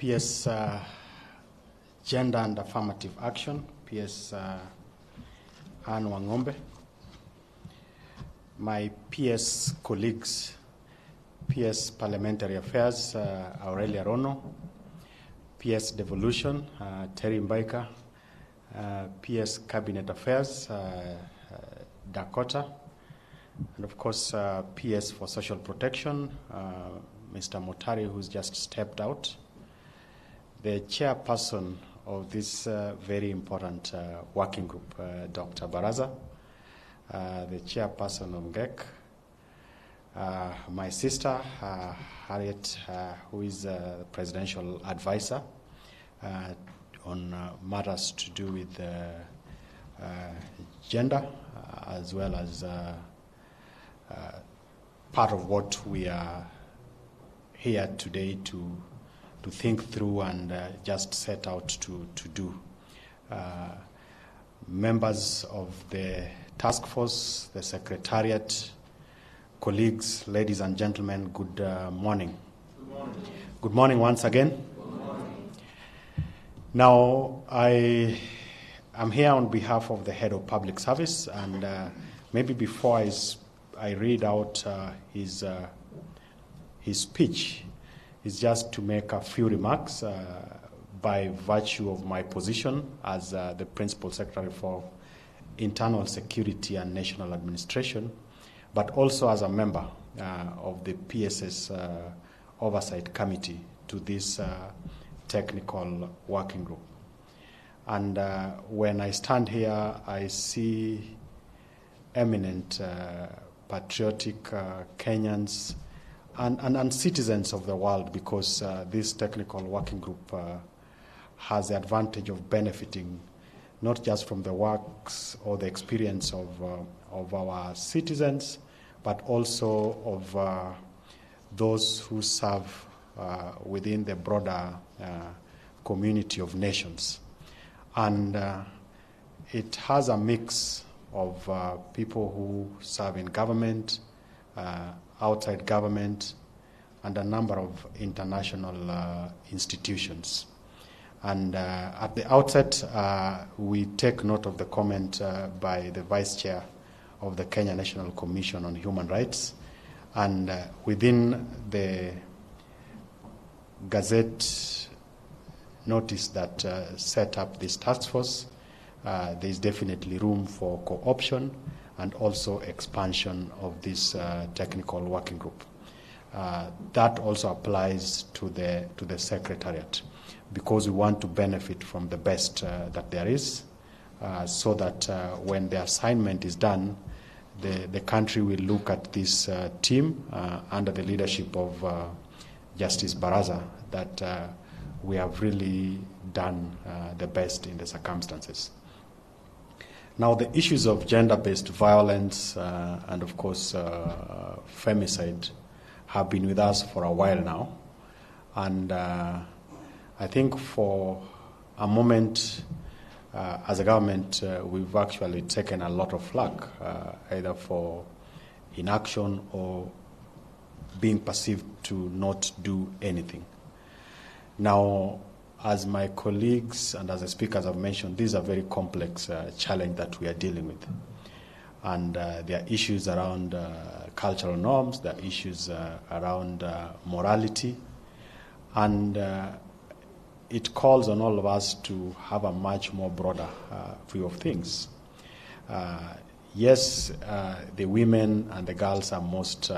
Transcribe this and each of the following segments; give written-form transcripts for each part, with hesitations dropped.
PS Gender and Affirmative Action, PS Anne Wangombe, my PS colleagues, PS Parliamentary Affairs, Aurelia Rono, PS Devolution, Terry Mbaika, PS Cabinet Affairs, Dakota, and of course PS for Social Protection, Mr. Motari, who's just stepped out, the chairperson of this very important working group, Dr. Baraza, the chairperson of GEC, my sister, Harriet, who is a presidential advisor on matters to do with gender, as well as part of what we are here today to think through and just set out to do. Members of the task force, the secretariat, colleagues, ladies and gentlemen, good morning. Good morning. Good morning once again. Good morning. Now, I am here on behalf of the head of public service, and maybe before I read out his speech, is just to make a few remarks by virtue of my position as the Principal Secretary for Internal Security and National Administration, but also as a member of the PSS Oversight Committee to this technical working group. And when I stand here, I see eminent patriotic Kenyans and citizens of the world, because this technical working group has the advantage of benefiting not just from the works or the experience of our citizens, but also of those who serve within the broader community of nations. And it has a mix of people who serve in government, outside government, and a number of international institutions. And at the outset, we take note of the comment by the Vice Chair of the Kenya National Commission on Human Rights. And within the Gazette notice that set up this task force, there is definitely room for co-option and also expansion of this technical working group. That also applies to the Secretariat, because we want to benefit from the best that there is, so that when the assignment is done, the country will look at this team under the leadership of Justice Baraza, that we have really done the best in the circumstances. Now, the issues of gender-based violence and, of course, femicide have been with us for a while now. And I think for a moment, as a government, we've actually taken a lot of flack, either for inaction or being perceived to not do anything. Now, as my colleagues and as the speakers have mentioned, this is a very complex challenge that we are dealing with. And there are issues around cultural norms, there are issues around morality, and it calls on all of us to have a much more broader view of things. Yes, the women and the girls are most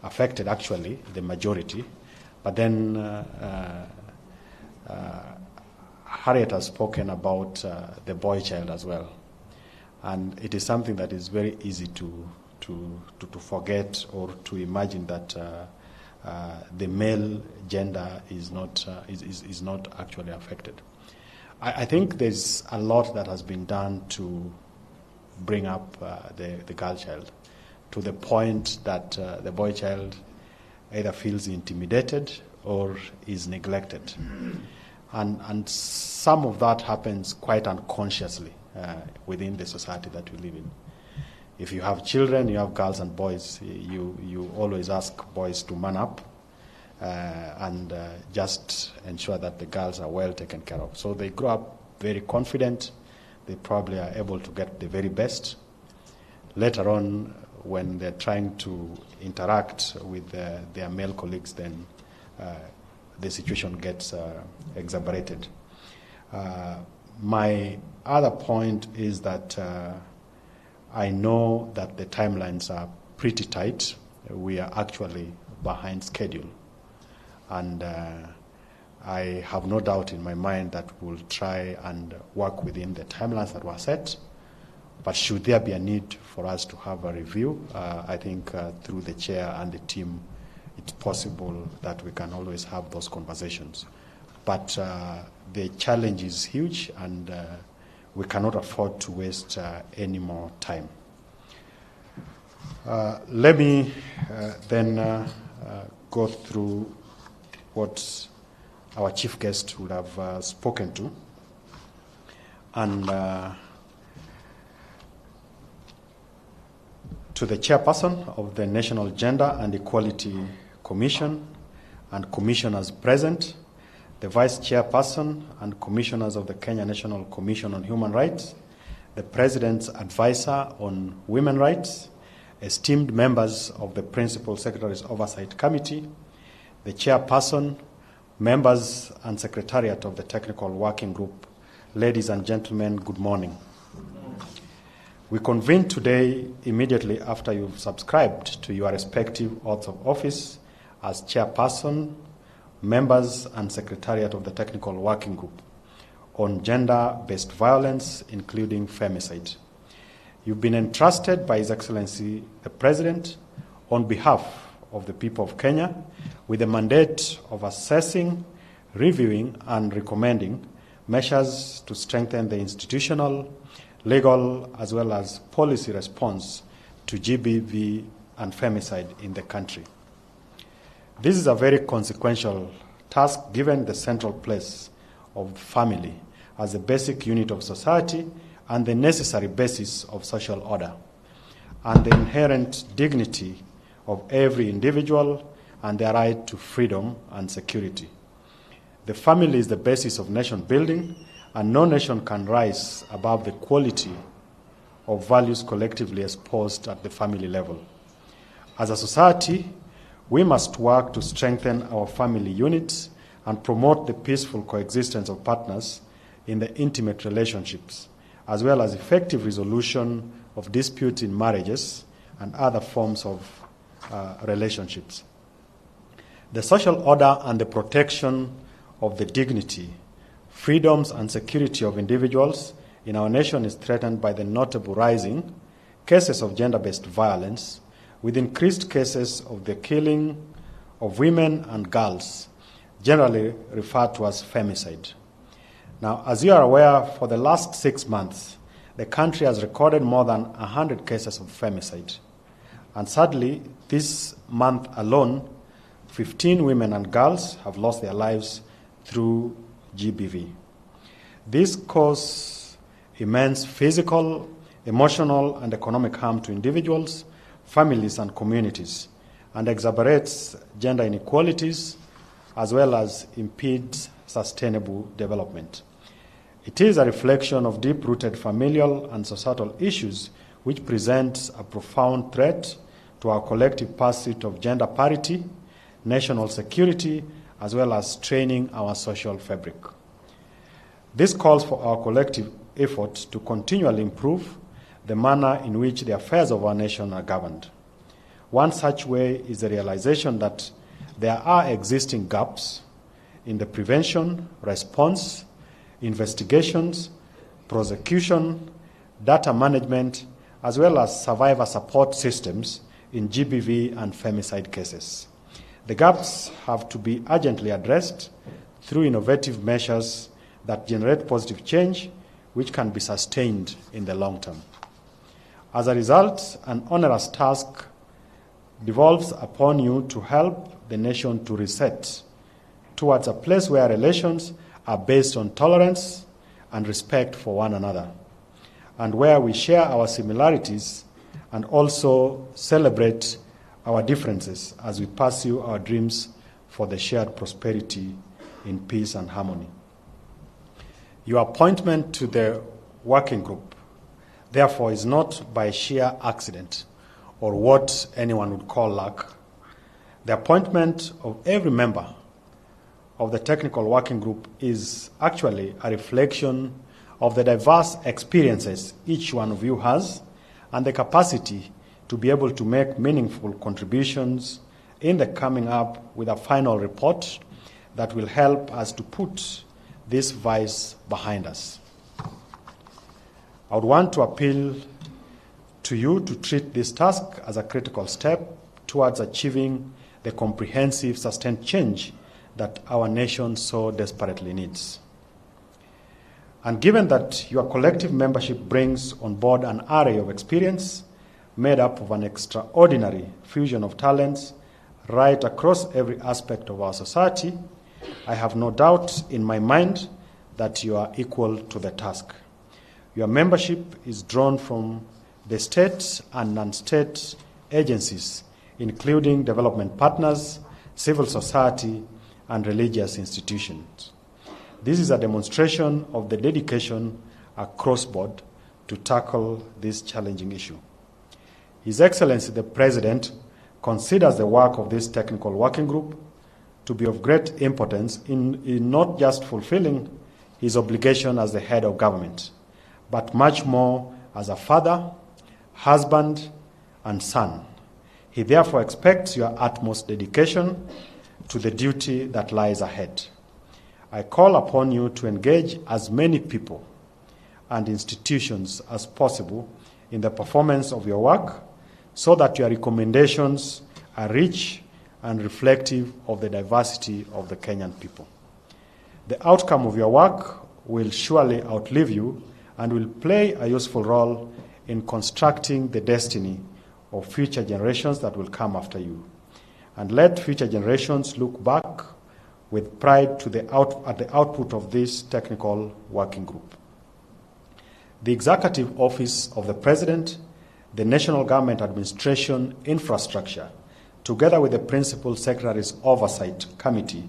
affected, actually, the majority, but then Harriet has spoken about the boy child as well, and it is something that is very easy to forget or to imagine that the male gender is not actually affected. I think there's a lot that has been done to bring up the girl child to the point that the boy child either feels intimidated or is neglected. And some of that happens quite unconsciously within the society that we live in. If you have children, you have girls and boys, you always ask boys to man up, and just ensure that the girls are well taken care of. So they grow up very confident. They probably are able to get the very best. Later on, when they're trying to interact with their male colleagues, then the situation gets exacerbated. My other point is that I know that the timelines are pretty tight. We are actually behind schedule. And I have no doubt in my mind that we'll try and work within the timelines that were set. But should there be a need for us to have a review, I think through the chair and the team, it's possible that we can always have those conversations. But the challenge is huge, and we cannot afford to waste any more time. Let me then go through what our chief guest would have spoken to. And to the chairperson of the National Gender and Equality Commission and commissioners present, the vice chairperson and commissioners of the Kenya National Commission on Human Rights, the president's advisor on women rights, esteemed members of the Principal Secretary's Oversight Committee, the chairperson, members and secretariat of the Technical Working Group, ladies and gentlemen, good morning. We convene today immediately after you've subscribed to your respective oaths of office as chairperson, members and secretariat of the Technical Working Group on gender-based violence, including femicide. You've been entrusted by His Excellency the President on behalf of the people of Kenya with the mandate of assessing, reviewing and recommending measures to strengthen the institutional, legal as well as policy response to GBV and femicide in the country. This is a very consequential task given the central place of the family as a basic unit of society and the necessary basis of social order, and the inherent dignity of every individual and their right to freedom and security. The family is the basis of nation building, and no nation can rise above the quality of values collectively exposed at the family level. As a society, we must work to strengthen our family units and promote the peaceful coexistence of partners in the intimate relationships, as well as effective resolution of disputes in marriages and other forms of relationships. The social order and the protection of the dignity, freedoms and security of individuals in our nation is threatened by the notable rising cases of gender-based violence, with increased cases of the killing of women and girls, generally referred to as femicide. Now, as you are aware, for the last 6 months, the country has recorded more than 100 cases of femicide. And sadly, this month alone, 15 women and girls have lost their lives through GBV. This causes immense physical, emotional, and economic harm to individuals, families, and communities, and exacerbates gender inequalities as well as impedes sustainable development. It is a reflection of deep-rooted familial and societal issues which presents a profound threat to our collective pursuit of gender parity, national security, as well as straining our social fabric. This calls for our collective efforts to continually improve the manner in which the affairs of our nation are governed. One such way is the realization that there are existing gaps in the prevention, response, investigations, prosecution, data management, as well as survivor support systems in GBV and femicide cases. The gaps have to be urgently addressed through innovative measures that generate positive change, which can be sustained in the long term. As a result, an onerous task devolves upon you to help the nation to reset towards a place where relations are based on tolerance and respect for one another, and where we share our similarities and also celebrate our differences as we pursue our dreams for the shared prosperity in peace and harmony. Your appointment to the working group, therefore, is not by sheer accident or what anyone would call luck. The appointment of every member of the technical working group is actually a reflection of the diverse experiences each one of you has and the capacity to be able to make meaningful contributions in the coming up with a final report that will help us to put this vice behind us. I would want to appeal to you to treat this task as a critical step towards achieving the comprehensive, sustained change that our nation so desperately needs. And given that your collective membership brings on board an array of experience made up of an extraordinary fusion of talents right across every aspect of our society, I have no doubt in my mind that you are equal to the task. Your membership is drawn from the state and non-state agencies, including development partners, civil society, and religious institutions. This is a demonstration of the dedication across board to tackle this challenging issue. His Excellency the President considers the work of this technical working group to be of great importance in not just fulfilling his obligation as the head of government, but much more as a father, husband, and son. He therefore expects your utmost dedication to the duty that lies ahead. I call upon you to engage as many people and institutions as possible in the performance of your work so that your recommendations are rich and reflective of the diversity of the Kenyan people. The outcome of your work will surely outlive you and will play a useful role in constructing the destiny of future generations that will come after you. And let future generations look back with pride at the output of this technical working group. The Executive Office of the President, the National Government Administration Infrastructure, together with the Principal Secretary's Oversight Committee,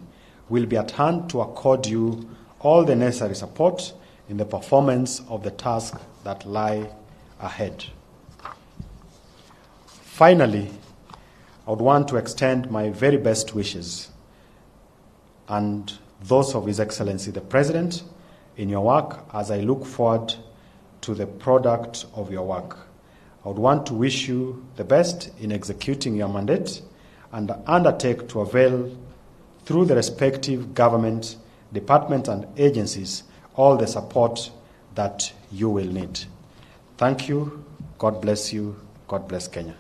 will be at hand to accord you all the necessary support in the performance of the tasks that lie ahead. Finally, I would want to extend my very best wishes and those of His Excellency the President in your work as I look forward to the product of your work. I would want to wish you the best in executing your mandate and undertake to avail through the respective government, departments and agencies all the support that you will need. Thank you. God bless you. God bless Kenya.